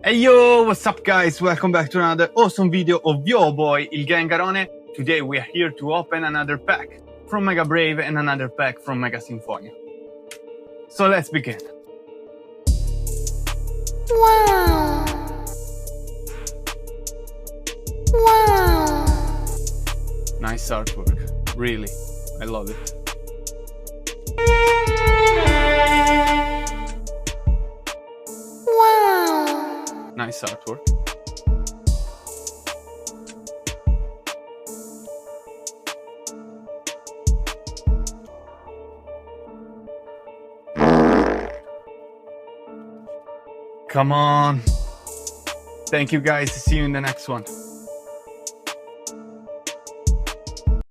Hey yo, what's up guys? Welcome back to another awesome video of your boy, il Gengarone. Today we are here to open another pack from Mega Brave and another pack from Mega Sinfonia. So let's begin. Wow! Wow! Nice artwork, really, I love it. Wow! Nice artwork. Come on. Thank you guys, see you in the next one.